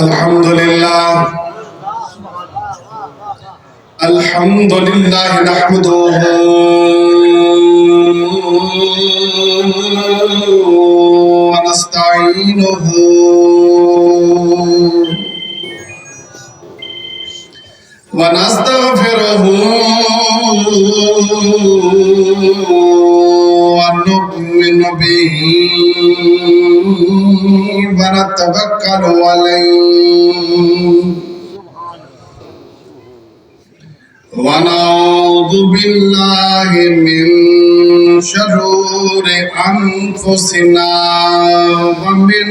الحمد لله نحمده ونستعينه ونستغفره ونؤمن به ونتوكل عليه ونعوذ بالله من شرور أنفسنا ومن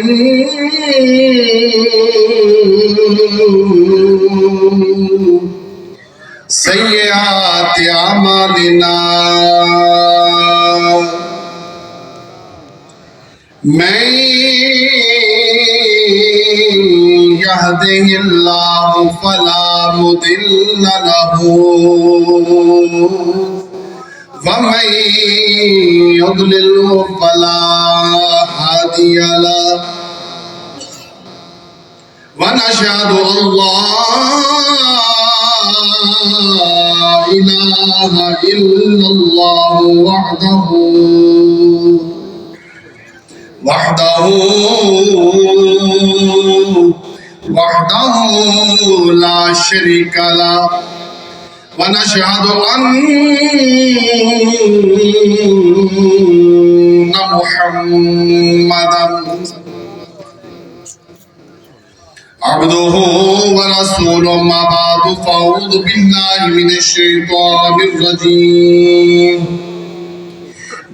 سيئات أعمالنا من يهده الله فلا مضل له ومن يضلل فلا هادي له ونشهد أن لا إله إلا الله وحده لا شريك له ونشهد أن محمدا عبده ورسوله ما بعد فأعوذ بالله من الشيطان الرجيم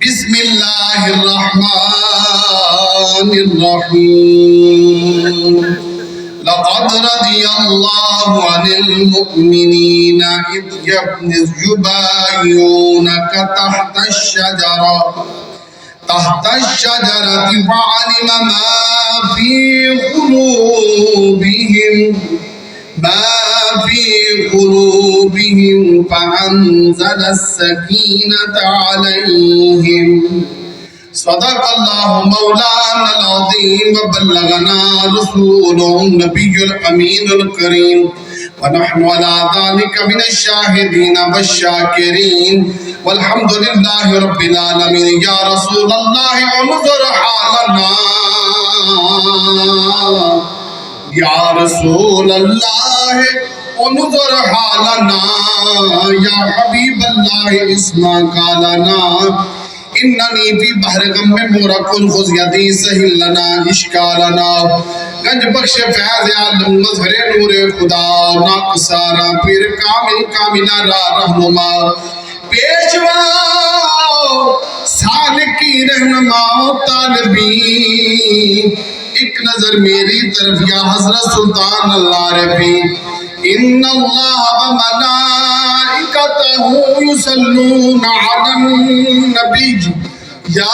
بسم الله الرحمن الرحيم لقد رضي الله عن المؤمنين إذ يبايعونك تحت الشجرة فعلم ما في قلوبهم فأنزل السكينة عليهم صدق الله مولانا العظيم وبلغنا رسوله النبي الأمين الكريم ونحن على ذلك من الشاهدين والشاكرين والحمد لله رب العالمين يا رسول الله انظر حالنا يا رسول الله انظر حالنا يا حبيب الله اسمع قالنا إنني في بحر غم مورق خذ يدي سهل لنا إشكالنا گنج بخش فیض عالم مظہر نور خدا ناقصارا پھر کاملہ را رہنما پیشوا سالکی رہنما طالبین ایک نظر میری طرف یا حضرت سلطان اللہ رفی ان اللہ وملائکتہ یصلون علی النبی یا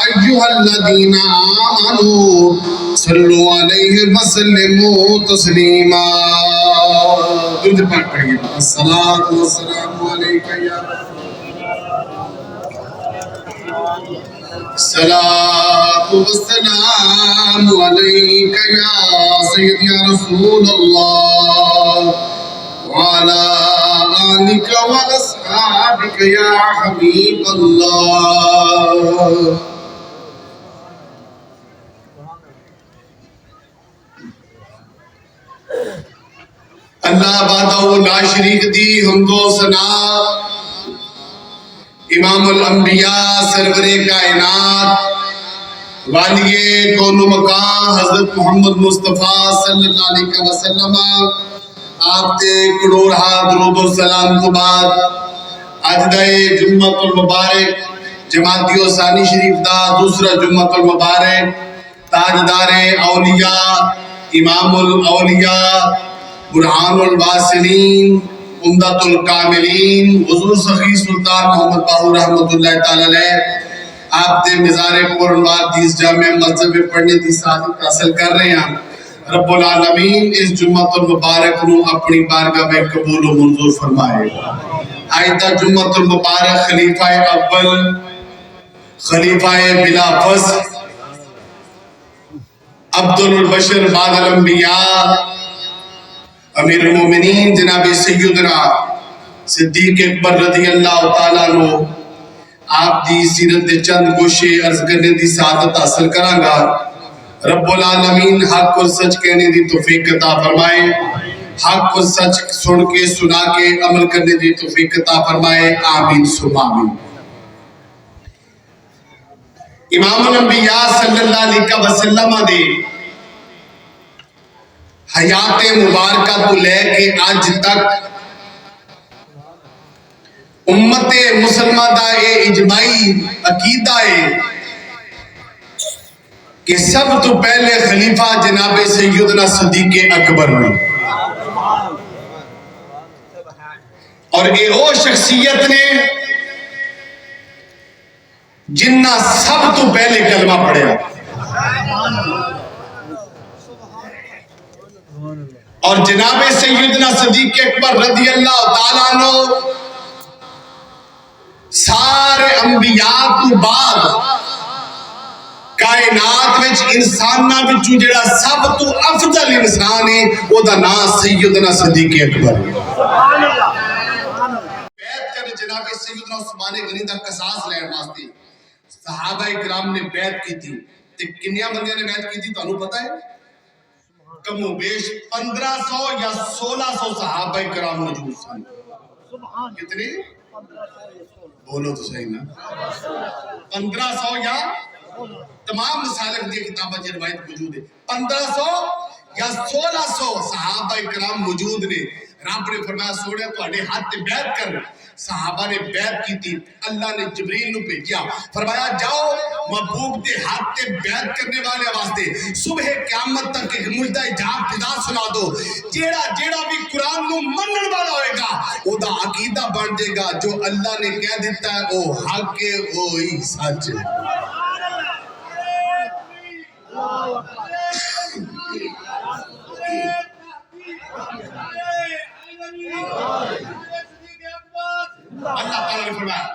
ایہا الذین آمنوا صلو علیہ وسلموا تسلیما درود پاک پڑھئے الصلاۃ والسلام علیکہ یا الصلاة والسلام عليك يا سيد يا رسول الله وعلى آلك وأصحابك يا حبيب الله اللہ وحدہ لا شریک دی حمد و ثنا امام الانبیاء سرور کائنات والی کون و مکان حضرت محمد مصطفیٰ صلی اللہ علیہ وسلم آپ تے کروڑ درود و سلام کو بعد آج دائے جمعۃ المبارک جماعتی و ثانی شریف دا دوسرا جمعۃ المبارک تاجدار اولیاء امام الاولیاء برہان الواصلین عمدۃ الکاملین حضور سخی سلطان محمد باہو رحمت اللہ تعالی علیہ آپ دے مزار پرنواد دیس جامع مسجد میں پڑھنے دی سعادت حاصل کر رہے ہیں رب العالمین اس جمعۃ المبارک نو اپنی بارگاہ میں قبول و منظور فرمائے آئندہ جمعۃ المبارک خلیفہ اول خلیفہ بلا فصل افضل البشر بعد الانبیاء امیر المومنین جناب سیدنا صدیق اکبر رضی اللہ تعالیٰ عنہ آپ دی سیرت دے چند گوشے عرض کرنے دی سعادت حاصل کراں گا۔ رب العالمین حق اور سچ کہنے دی توفیق عطا فرمائے، حق اور سچ سن کے سنا کے عمل کرنے دی توفیق عطا فرمائے، آمین ثم آمین۔ امام الانبیاء صلی اللہ علیہ وسلم دے حیات مبارکہ تو لے کے آج تک امت مسلمہ دا اجماعی عقیدہ ہے کہ سب تو پہلے خلیفہ جناب سیدنا صدیق اکبر نے، اور اے او شخصیت نے جنہ سب تو پہلے کلمہ پڑھیا اور جناب سیدنا صدیق اکبر رضی اللہ تعالیٰ عنہ سارے انبیاء تو بعد کائنات وچ انساناں وچوں جڑا سب تو افضل انسان ہے او دا نام سیدنا صدیق اکبر۔ بیعت کر جناب سیدنا عثمان غنی دا قصاص لین واسطے صحابہ کرام نے بیعت کی تھی، تے کنیاں بندیاں نے بیعت کی تھی تانوں پتہ ہے؟ کم و بیش 1500 یا 1600 صحابہ کرام موجود سن۔ کتنے؟ بولو تو صحیح نا، 1500 یا تمام مسالک دی کتابہ جی روایت موجود ہے، 1500 یا 1600 صحابہ کرام موجود نے۔ رب نے فرمایا سوڑے تو اڈے ہاتھ تے بیعت کر، صحابہ نے بیعت کی تھی، اللہ نے جبریل نو بھیجا، فرمایا جاؤ محبوب دے ہاتھ تے بیعت کرنے والے واسطے صبح قیامت تک ایک مجدہ جاب فدا سنا دو، جیڑا بھی قرآن نو منن والا ہوئے گا او دا عقیدہ بن جائے گا، جو اللہ نے کہہ دیتا ہے او حق ہے وہی سچ ہے۔ اللہ تعالیٰ نے فرمایا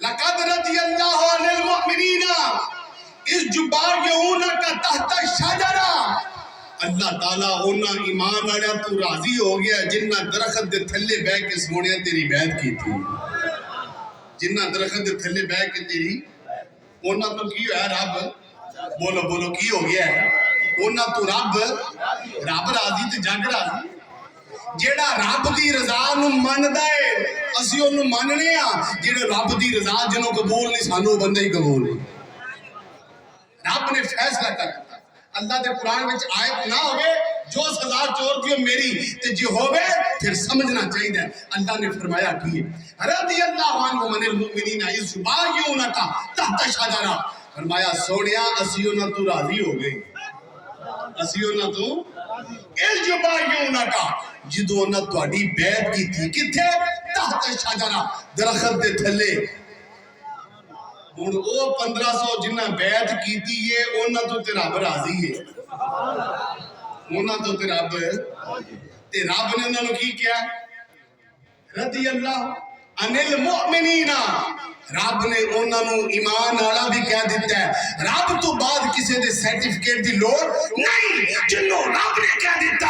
لَقَدْ رَضِيَ اللَّهُ عَنِ الْمُؤْمِنِينَ اِذْ يُبَايِعُونَكَ تَحْتَ الشَّجَرَةِ، اللہ تعالیٰ اونا ایمان آیا تو راضی ہو گیا جنہ درخت دے تھلے بیٹھ کے سونے تیری بیعت کی تھی، جنہ درخت دے تھلے بیٹھ کے تیری اونا تو کی ہے رب، بولو بولو کی ہو گیا ہے اونا تو رب راضی تے جگ راضی، جیڑا رب دی رضا نو مندا ہے اسی اونوں مننے ہاں، جیڑا رب دی رضا جنوں قبول نہیں سانو بندہ ہی قبول نہیں۔ رب نے فیصلہ کر دیتا، اللہ دے قرآن وچ آیت نہ ہوئے جو سزا چور دیو میری تے جی ہوئے پھر سمجھنا چاہیے۔ اللہ نے فرمایا کیے رضی اللہ عنہ من المؤمنین اذ یبایعونک تحت الشجرہ، فرمایا سونیا اسی انہاں تو راضی ہو گئے، اسی انہاں تو اذ یبایعونک جدو انہاں تہاڈی بیعت کی تھی کتھے؟ تحت الشجرہ درخت دے تھلے۔ ہن او 1500 جنہ بیعت کیتی ہے انہاں تو تے رب راضی ہے، انہاں تو تے رب نے انہاں نو کی کیا؟ رضی اللہ عن المؤمنین، رب نے انہاں نو ایمان والا بھی کہہ دیتا ہے، رب تو بعد کسی دے سرٹیفکیٹ دی لوڑ نہیں، جنوں رب نے کہہ دیتا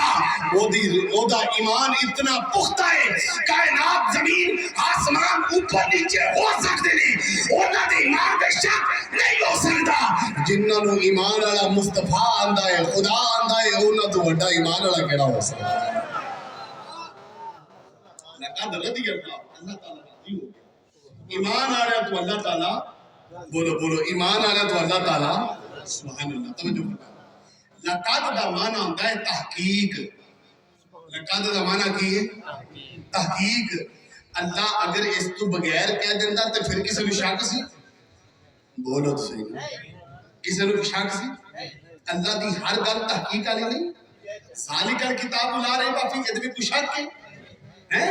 او دا ایمان اتنا پختہ ہے، کائنات زمین آسمان اوپر نیچے ہو سکتے نہیں، انہاں دے ایمان بے شک نہیں ہو سکتا۔ جنہاں نو ایمان والا مصطفیٰ آندا ہے، خدا آندا ہے، انہاں تو بڑا ایمان والا کیڑا ہو سکتا ہے؟ لقد رضی اللہ تعالیٰ راضی ہو گیا، ایمان آ رہا تو اللہ تعالیٰ، بولو بولو ایمان آ رہا تو اللہ تعالیٰ، سبحان اللہ، توجہ فرمائیں۔ لقد دا معنی ہوتا ہے تحقیق، لقد دا معنی کی ہے تحقیق۔ اللہ اگر اس تو بغیر کہہ دیتا تو پھر کسی کو شک سی؟ بولو تو صحیح، کسی کو شک سی؟ اللہ دی ہر گل تحقیق والی نہیں، ذالک الکتاب لا ریب فیہ، یہ کوئی شک ہے؟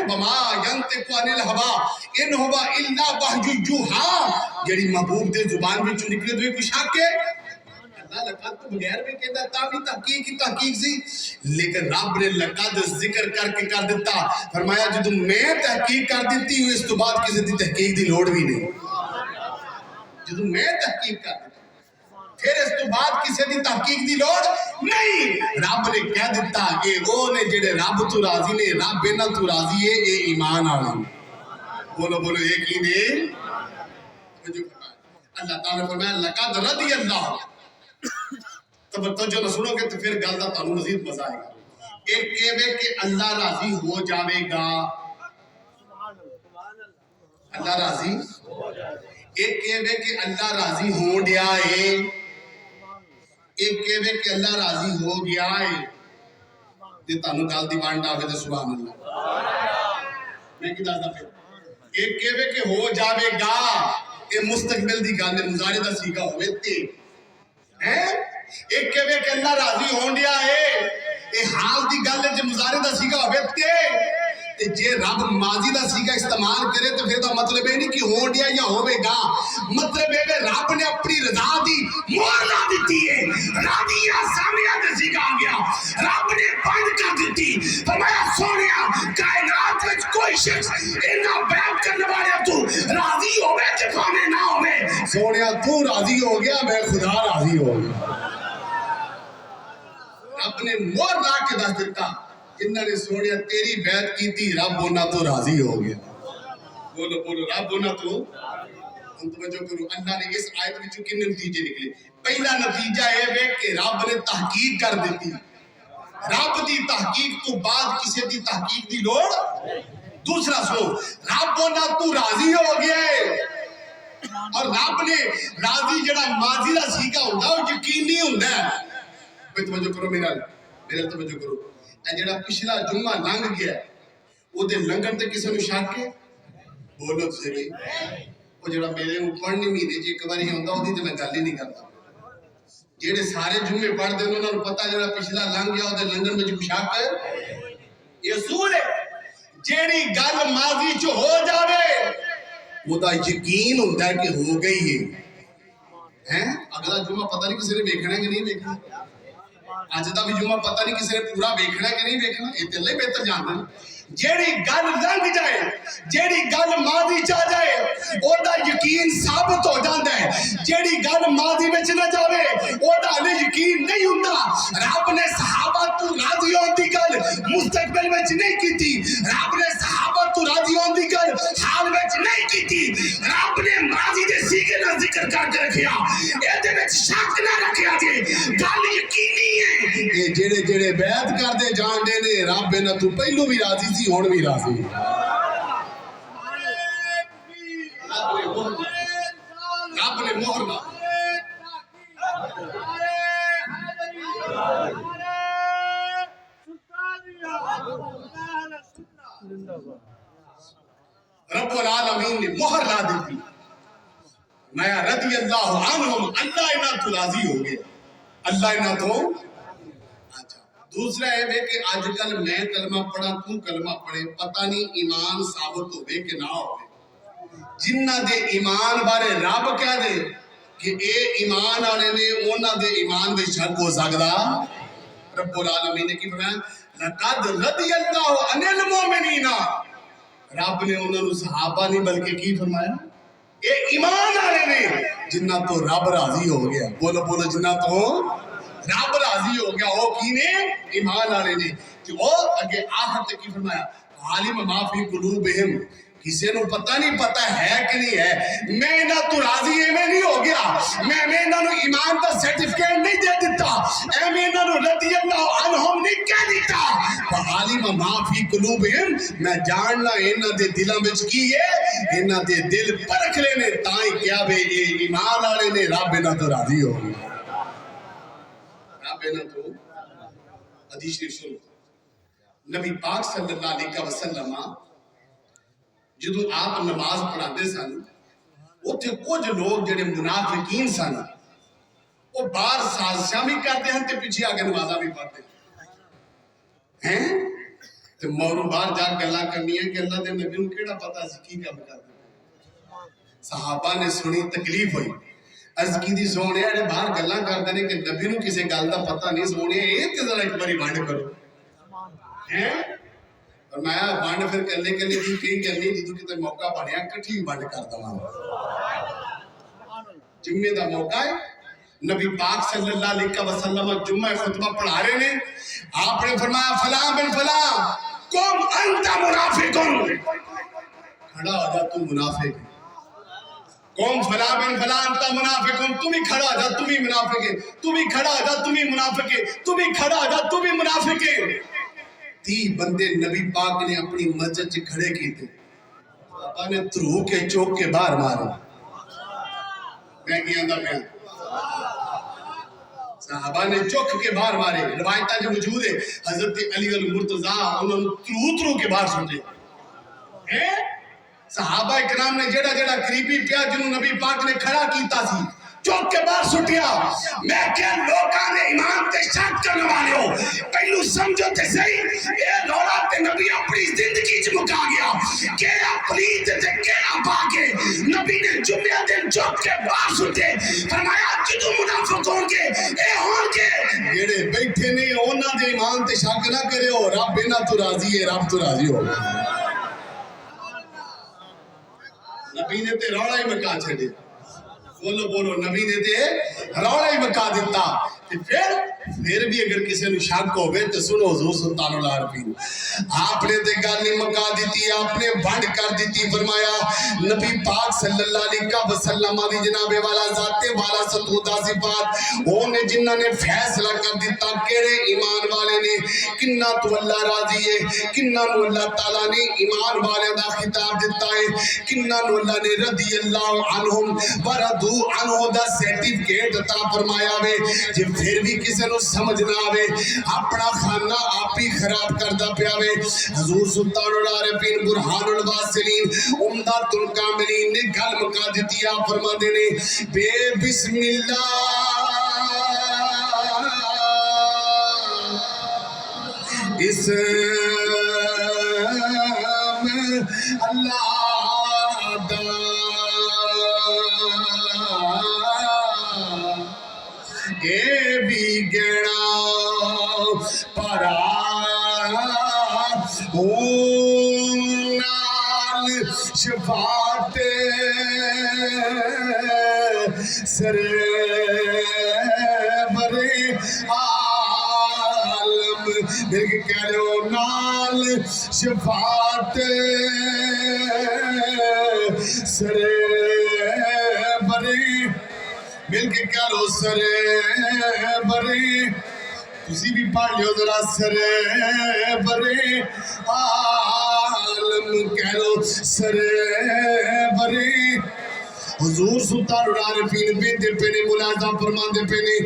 وما ینطق عن الہوی ان ہوا الا وحی یوحی، جڑی محبوب دے زبان وچوں نکلے تو کوئی شک ہے؟ اللہ لقد تو بغیر بھی کہتا تا بھی تحقیق کی تحقیق سی، لیکن رب نے لقد ذکر کر کے کر دیتا، فرمایا جدوں میں تحقیق کر دیتی ہوں اس تو بعد کسی دی تحقیق دی لوڑ بھی نہیں، جدوں میں تحقیق کر دیتا پھر اس تو بعد کسی دی تحقیق دی لوڑ نہیں. رب نے کہہ دیتا اے او نے جڑے رب تو راضی نے رب انہاں تو راضی ہے اے ایمان والے. بولو بولو ایک ہی نے اللہ تعالیٰ فرمایا لقد رضی اللہ. توجہ نہ سنو گے تو پھر گل دا تانوں مزید مزہ آئے گا. ایک کہے کہ اللہ راضی ہو جاوے گا, اللہ راضی. ایک کہے کہ اللہ راضی ہو گیا ہے, ایک کہے کہ اللہ راضی ہو گیا ہے. تے تانوں گل دی وانڈ آوے تے سبحان اللہ. میں کی دسدا پھر ایک کہے کہ ہو جاوے گا یہ مستقبل دی گل ہے, مضارع دا صیغہ ہوے تے ہیں. ایک کہے کہ اللہ راضی ہون دیا ہے یہ حال دی گل ہے, جے مضارع دا صیغہ ہوے تے جے رب ماضی دا صیغہ استعمال کرے تو پھر دا مطلب ہے نہیں کہ ہون دیا یا ہوے گا. مطلب ہے رب نے اپنی رضا دی مہر لا دیتی ہے. راضیہ سامعہ دا صیغہ آ گیا, رب نے بند کر دیتی. فرمایا سونیا کائنات وچ کوئی شخص انہاں بیان کرنے والے تو راضی ہوے کہ بھاویں نہ ہوے, سونیا تو راضی ہو گیا میں خدا راضی ہو گیا. رب نے مہر لا کے دس دیتا جنہاں نے سونیا تیری بیعت کی تھی رب انہاں تو راضی ہو گیا. بولو بولو رب انہاں تو. ہم توجہ کرو اللہ نے اس آیت وچ کنے نتیجے نکلے. پہلا نتیجہ یہ ہے کہ رب نے تحقیق کر دیتی. رب دی تحقیق تو بعد کسی دی تحقیق دی لوڑ. دوسرا سو رب انہاں تو راضی ہو گیا ہے, اور رب نے راضی جڑا ماضی دا صیغہ ہوندا او یقینی ہوندا ہے. توجہ کرو میرا توجہ کرو. اے جڑا پچھلا جمعہ لنگ گیا او دے لنگن تے کسے نوں شک ہے؟ بولو صحیح. او جڑا میرے اوپر نہیں مہینے جے ایک واری ہوندا اودی تے میں گل ہی نہیں کردا. جڑے سارے جمعے پڑھ دے انہاں نوں پتہ جڑا پچھلا لنگ گیا او دے لنگن وچ شک ہے. یہ اصول ہے جیڑی گل ماضی چ ہو جاوے او دا یقین ہوندا ہے کہ ہو گئی ہے. اگلا جمعہ پتہ نہیں کسے نے ویکھنا ہے کہ نہیں ویکھنا. اج دا بھی جمعہ پتہ نہیں کسی نے پورا ویکھنا ہے کہ نہیں ویکھنا, یہ تے اللہ بہتر جاندا ہے. جیڑی گل لنگ جائے, جیڑی گل ماضی چ آ جائے او دا یقین ثابت ہو جاندا ہے. جیڑی گل ماضی وچ نہ جاوے او دا ہلے یقین نہیں ہوندا. رب نے صحابہ تو راضی ہون دی گل مستقبل وچ نہیں کیتی, رب نے صحابہ تو راضی ہون دی گل حال وچ نہیں کیتی. رب نے ماضی دے صیغے نال ذکر کر کے رکھیا, اے دے وچ شک نہ رکھیا جے, گل یقینی ہے. اے جڑے جڑے بیعت کردے جان دے نے رب انہاں تو پہلو بھی راضی سی ہن بھی راضی. رب نے مہر لا. رب العالمین نے مہر لا دی. میں رضی اللہ عنہم, اللہ انہاں تو راضی ہو گیا, اللہ انہاں تو. دوسرا ہے کہ آج کل میں کلمہ پڑھا تو کلمہ پڑھے, پتہ نہیں ایمان ثابت ہوئے کہ نہ ہوئے. جنہ دے ایمان بارے رب کہہ دے کہ اے ایمان آنے نے اونا دے ایمان دے شک ہو سکتا. رب العالمین نے کی فرمایا لقد رضی اللہ عن المؤمنین. رب نے انہوں نے صحابہ نہیں بلکہ کی فرمایا اے ایمان آنے نے جنہ تو رب راضی ہو گیا. بولو بولو جنہ تو رب راضی ہو گیا. وہ کی نے ایمان آنے نے. وہ اگے آخر تک کی فرمایا عالم ما فی قلوبہم, کسی نو پتہ نہیں پتہ ہے کہ نہیں ہے. میں انہاں تو راضی ایویں نہیں ہو گیا, میں انہاں نو ایمان دا سرٹیفکیٹ نہیں دے دیتا, میں انہاں نو رضی اللہ عنہم نہیں کہہ دیتا. عالم ما فی قلوبہم, میں جاننا انہاں دے دلاں وچ کی ہے, انہاں دے دل پرکھ لینے تائیں کیا وے یہ ایمان والے نے رب انہاں تو راضی ہو گیا. رب انہاں تو حدیث شریف سنو. نبی پاک صلی اللہ علیہ وسلم جدو آپ نماز پڑھاتے سن اتنے کچھ لوگ جڑے منافقین سن وہ باہر سازشاں بھی کرتے ہیں تے پیچھے آگے نمازاں بھی پڑھتے ہیں. تے موروں باہر جا کے گلاں کرنی ہے کہ اللہ دے نبی نوں کیڑا پتہ سی کی کام کرتے. صحابہ نے سنی, تکلیف ہوئی, عرض کی دی سونے اڑے باہر گلاں کرتے ہیں کہ نبی نوں کسے گل دا پتہ نہیں, سونے اے تے ذرا ایک باری ونڈ کرو. اور میں ونڈ پھر کرنے کے لیے کہیں کرنی جدو کتے موقع بنیا کٹھی ونڈ کر دواں. جمعے دا موقع ہے نبی پاک صلی اللہ علیہ وسلم جمعہ خطبہ پڑھا رہے ہیں، آپ نے فرمایا فلاں بن فلاں قم انت منافقون، کھڑا ہو جا تو منافق ہے، قوم فلاں بن فلاں انت منافقون، تم ہی کھڑا ہو جا تم ہی منافق ہے، تم ہی کھڑا ہو جا تم ہی منافق ہے، تم ہی کھڑا ہو جا تم ہی منافق ہے۔ 30 بندے نبی پاک نے اپنی مسجد سے کھڑے کی تھے، آپ نے تروح کے چوک کے باہر مارا، میں کیا اندر میں صحابہ نے چوک کے باہر مارے، روایتہ جو موجود ہے حضرت علی المرتضیٰ انہوں نے تروح کے باہر سوٹے، صحابہ اکرام نے جڑا جڑا قریبی پیا جنہوں نبی پاک نے کھڑا کیتا سی چوک کے باہر سٹیا، میں کیا لوگاں نے ایمان تے شک کرنے والے ہو پہلو سمجھو تے صحیح، اے روڑا تے نبی اپنی زندگی چ مکا گیا، کیڑا پلیت تے کیڑا پاکے، نبی نے جمعہ دن چوک کے باہر سٹے، فرمایا جدو منافق ہوں گے اے ہوں گے جڑے بیٹھے نے انہاں دے ایمان تے شک نہ کرے ہو، رب انہاں تو راضی ہے، رب تو راضی ہو۔ نبی نے تے روڑا ہی مکا چھڑے، بولو بولو، نبی نے تے روڑا ہی مکا دیتا، پھر بھی اگر کسی نے شک ہو گئے تو سنو حضور سلطان العارفین، آپ نے تے گالی مکا دیتی، آپ نے بھڑ کر دیتی، فرمایا نبی پاک صلی اللہ علیہ وسلم دی جناب والا ذات والا ستودہ صفات انہیں جنہ نے فیصلہ کر دیتا کیڑے ایمان والے نے کنہ تو اللہ راضی ہے، کنہ نو اللہ تعالیٰ نے ایمان والے دا خطاب دیتا ہے، کنہ نو اللہ نے رضی اللہ عنہم وردو عنہ دا سیٹیفکیٹ عطا فرمایا وے، جب پھر بھی کسی نو سمجھ نہ آوے اپنا خانہ آپ ہی خراب کردہ پیاوے، حضور سلطان العارفین برہان الواصلین امداد الکاملین نے گل مکا دیتی، آپ فرما دینے بے بسم اللہ اسم اللہ دا اے بھی گنا پرا نال شفاعت سر برے عالم دیکھ کرو نال شفاعت سر برے مل کے کرو سر برے، تسی بھی پڑھ لیو ذرا سر برے عالم کرو سر برے۔ حضور سلطان العارفین بیندے پینے ملاحظہ فرماندے پینے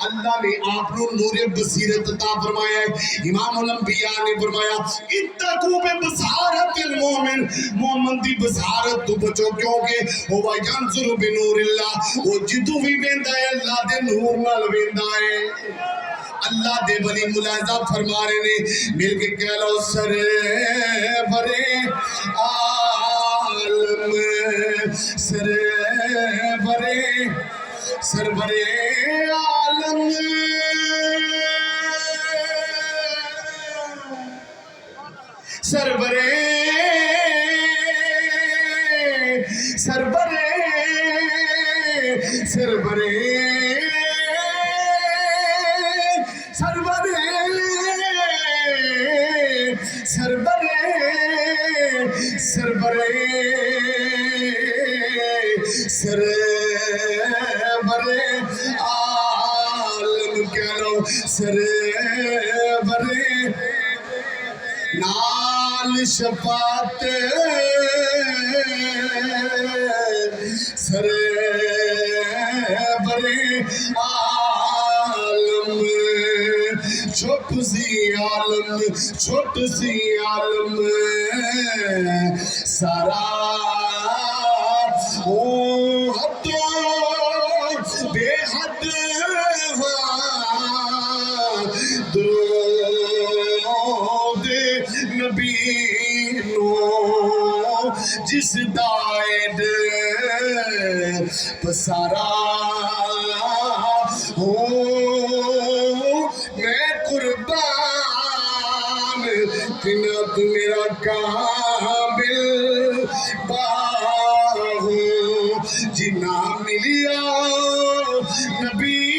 اللہ نے آپ نو نور بصیرت عطا فرمایا ہے، امام الانبیاء نے فرمایا اتقو بے بصارت المومن، مومن دی بصارت تو بچو کیونکہ ہوا ینظر بنور اللہ، وہ جدو بھی بیندہ ہے اللہ دے نور نال بیندہ ہے، اللہ دے ولی ملاحظہ فرما رہے نے مل کے کہہ لو سر برے عالم سر برے سرور عالم سرور سرور سرور سرور سرور سرور سر برے عالم کرو سر برے نال شفاعت سر برے عالم چھوٹ سی عالم چھوٹ سی عالم سارا حد بے حد درود نبی نو جس دائد پسارا میں قربان تنت میرا کامل باہو جنا ملیا نبی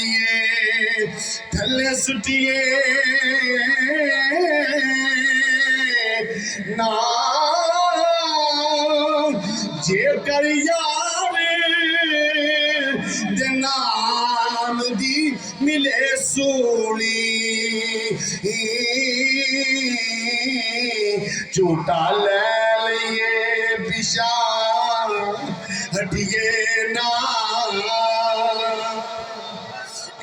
لئیے تھلے سٹیے نا جے کر یار دے نام دی ملے سولی جھوٹا لے لئیے پیشا ہٹیے نا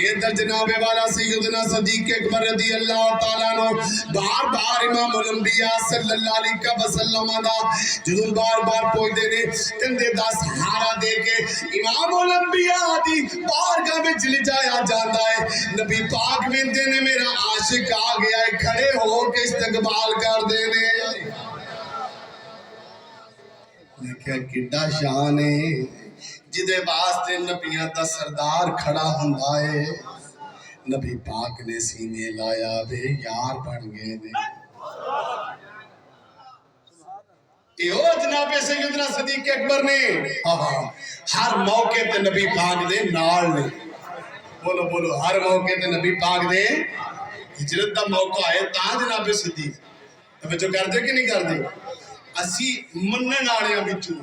ادھر جناب والا سیدنا صدیق اکبر رضی اللہ تعالیٰ عنہ بار بار امام الانبیاء صلی اللہ علیہ وسلم دا جدوں بار بار پوچھتے نے کندھے دا سہارا دے کے امام الانبیاء دی بارگاہ وچ لے جایا جاتا ہے نبی پاک ویندے نے میرا عاشق آ گیا ہے کھڑے ہو کے استقبال کر دے نے میں کیا کڈا شان ہے جدے واسطے نبیاں دا سردار کھڑا ہوندا ہے نبی پاک نے سینے لایا وے یار بن گئے نے ایو جناب سیدنا صدیق اکبر نے ہر موقع تے نبی پاک دے نال نے بولو بولو ہر موقع تے نبی پاک دے ہجرت دا موقع ہے تا جناب صدیق توجہ کر دے کہ نہیں کر دے اسی منن والےاں وچوں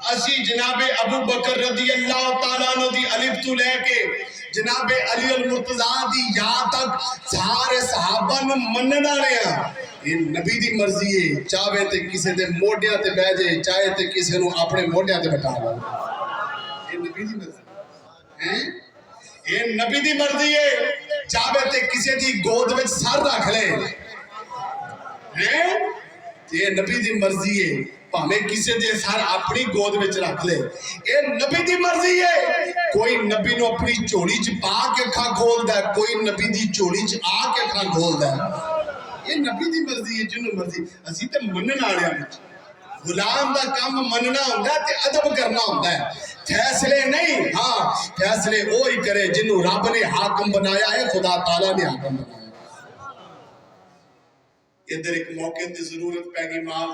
اسی جناب ابو بکر رضی اللہ تعالیٰ عنہ دی الف تو لے کے جناب علی المرتضیٰ دی یا تک سارے صحابہ نو مننا رہے ہیں یہ نبی دی مرضی ہے چاہے تے کسے دے موڈیاں تے بہ جائے چاہے تے کسے نو اپنے موڈیاں تے بٹھا لو یہ نبی دی مرضی ہے یہ نبی دی مرضی ہے چاہے تے کسے دی گود وچ سر رکھ لے یہ نبی دی مرضی ہے پاویں کسے دے سر اپنی گود وچ رکھ لے اے نبی دی مرضی ہے کوئی نبی نو اپنی چوڑی چ پا کے کھا کھولدا ہے کوئی نبی دی چوڑی چ آ کے کھا کھولدا ہے یہ نبی دی مرضی ہے جنوں مرضی اسی تے منن والےاں وچ غلام دا کام مننا ہوندا ہے تے ادب کرنا ہوندا ہے فیصلے نہیں ہاں فیصلے وہی کرے جنوں رب نے حاکم بنایا ہے خدا تعالی نے حاکم بنایا ادھر ایک موقع تے ضرورت پہ گئی مال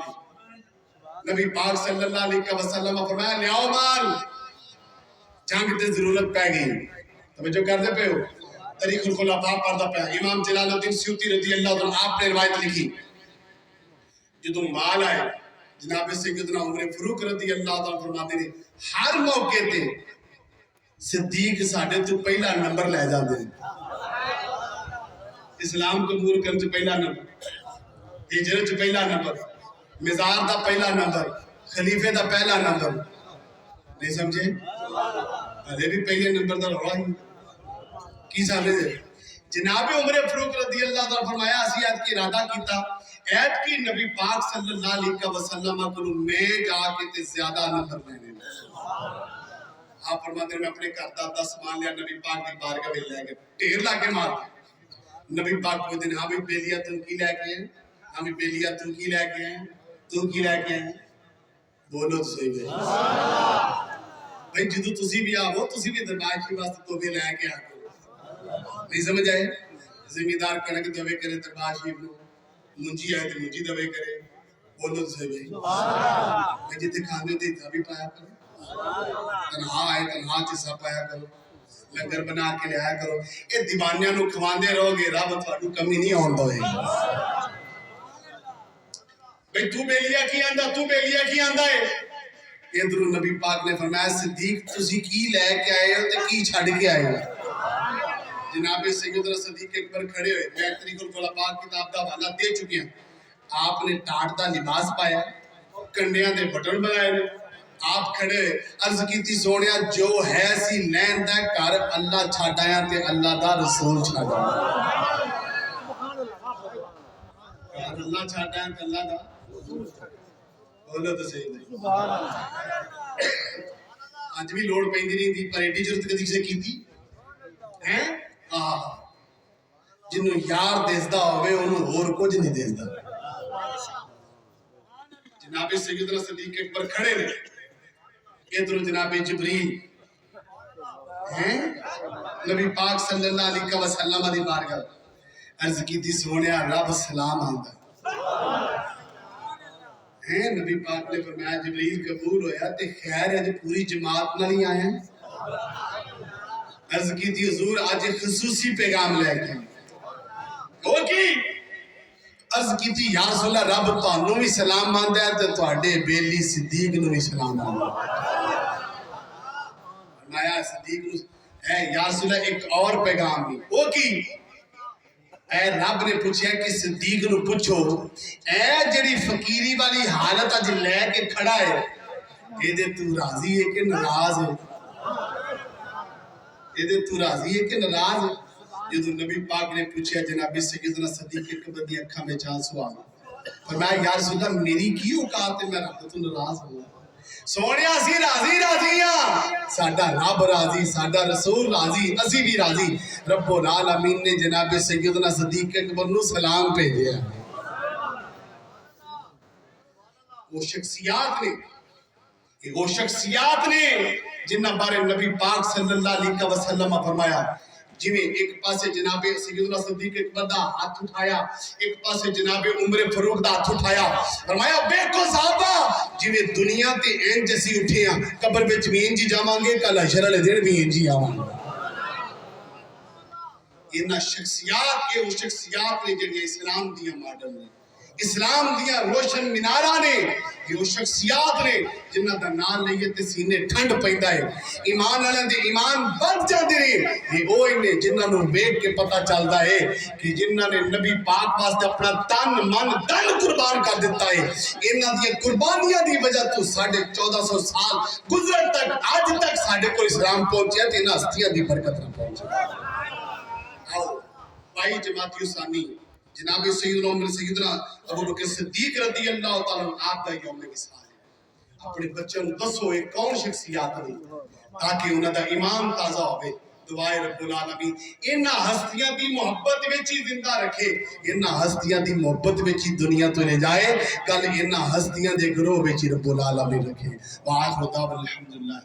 نبی پاک صلی اللہ علیہ وسلم فرمایا لیاؤ مال جنگ تے ضرورت پہ گئی توجہ کر دے پہ ہو تاریخ الخلفاء پڑھتا پہ امام جلال الدین سیوطی رضی اللہ عنہ آپ نے روایت لکھی جدوں مال آئے جناب سیدنا عمر فاروق رضی اللہ عنہ فرماتے ہیں ہر موقع تے صدیق ساڈے تو پہلا نمبر لے جاندے اسلام قبول کرن چ پہلا نمبر ہجرت چ پہلا نمبر مزار دا پہلا نمبر خلیفے دا پہلا نمبر نہیں سمجھے ارے بھی پہلے نمبر دا روڑا ہی کی سامنے دے جناب عمر فاروق رضی اللہ عنہ فرمایا اسی آیت کی ارادہ کیتا ایت کی نبی پاک صلی اللہ علیہ وسلم کو میں جا کے تے زیادہ نمبر لینے آپ فرماتے ہیں میں اپنے گھر دا 10 مان لیا نبی پاک دی بارگاہ میں لے کے ڈھیر لا کے مار نبی پاک کو دن ہاں بھی بیلیا تم کی لے کے ہیں ہاں بھی بیلیا تم کی لے کے ہیں تو کی لے کے ہیں بولو تو صحیح ہے بھائی جدو تسی بھی آو تسی بھی دربار کی واسطے تو بھی لے کے آو نہیں سمجھ آئے زمیندار کنک دوے کرے دربار شریف نو منجی آئے تو منجی دوے کرے بولو تو صحیح ہے جتے کھانے تے تھا بھی پایا کرو تنہا آئے تنہا چیسا پایا کرو لنگر بنا کے لے آیا کرو اے دیوانیاں نو کھواندے رہو گے رب تھانو کمی نہیں آن دوے بھئی تو بیلیا کی آندا تو بیلیا کی آندا ہے ادھر نبی پاک نے فرمایا صدیق تسی کی لے کے آئے ہو تے کی چھڑ کے آئے ہو جناب سیدنا صدیق اکبر کھڑے ہوئے میں تاریخ الخلفاء کتاب دا حوالہ دے چکی ہوں آپ نے ٹاٹ دا لباس پایا کنڈیاں دے بٹن بنائے آپ کھڑے عرض کیتی سونیا جو ہے سی لین دا کر اللہ چھاڑایا تے اللہ دا رسول چھاڑایا اللہ چھاڑایا تے اللہ دا بولو تو صحیح نہیں آج بھی لوڑ پہندی نہیں تھی پر ایڈی جرت کدی سے کی تھی جنہوں یار دیزدہ ہوئے انہوں اور کچھ نہیں دیزدہ جناب سیدنا صدیق اکبر کھڑے رہے ادھر جناب جبریل نبی پاک صلی اللہ علیہ وسلم دی بارگاہ عرض کی تھی سونیا رب سلام آندا نبی پاک نے فرمایا جبریل قبول ہویا تے خیر ہے جو پوری جماعت نہ نہیں آئے عرض کی تھی حضور آج ایک خصوصی پیغام لے کے وہ کی عرض کی تھی یا رسول اللہ رب تانوں بھی سلام ماندا ہے تے تواڈے بیلی صدیق نوں بھی سلام ماندا فرمایا صدیق نوں اے یا رسول اللہ ایک اور پیغام بھی وہ کی اے رب نے پوچھا کہ صدیق نوں پوچھو اے جڑی فقیری والی حالت اج لے کے کھڑا ہے اے دے تو راضی ہے کہ ناراض ہے اے دے تو راضی ہے کہ ناراض ہے جدو نبی پاک نے پوچھا جناب سیدنا صدیق اکبر دی اکھاں وچ آنسو آ گئے فرمایا یا رسول اللہ میری کی اوقات ہے میں رب تو ناراض ہوں سونیا اسی راضی راضی ہاں ساڈا رب راضی ساڈا رسول راضی اسی بھی راضی رب العالمین نے جناب سیدنا صدیق اکبر نو سلام بھیجیا وہ شخصیات نے جنہ بارے نبی پاک صلی اللہ علیہ وسلم فرمایا جویں ایک پاسے جناب سیدنا صدیق اکبر دا ہاتھ اٹھایا ایک پاسے جناب عمر فاروق دا ہاتھ اٹھایا فرمایا دیکھو صحابہ جویں دنیا تے این جیسی اٹھے ہیں قبر وچ بھی انج جاواں گے کل حشر والے دن بھی انج آواں انہاں شخصیات وہ شخصیات نے جڑیاں اسلام دیاں ماڈل نے اسلام دیا روشن منارہ نے یہ وہ شخصیات نے جنہ دا نام لئیے تے سینے ٹھنڈ پیدا ہے ایمان والے دے ایمان بڑھ جاندے نے یہ وہی نے جنہاں نوں ویکھ کے پتہ چلدا ہے کہ جنہاں نے نبی پاک واسطے اپنا تن من دل قربان کر دیتا ہے انہاں دی قربانیاں دی وجہ تو 1450 سال گزرن تک آج تک ساڈے کو اسلام پہنچیا تے انہاں ہستیاں دی برکت نہ پہنچی آؤ بھائی جماعتیو ثانی جناب سیدنا عمر سیدنا ابو بکر صدیق رضی اللہ تعالیٰ آپ کا یوم مثال ہے اپنے بچوں دسو ایک کون شخصیات نہیں تاکہ انہاں دا ایمان تازہ ہوئے دعائے رب العالمین انہاں ہستیاں دی محبت وچ ہی زندہ رکھے انہاں ہستیاں دی محبت وچ ہی دنیا تو لے جائے کل انہاں ہستیاں دے گروہ وچ رب العالمین رکھے وآخر دعوانا الحمدللہ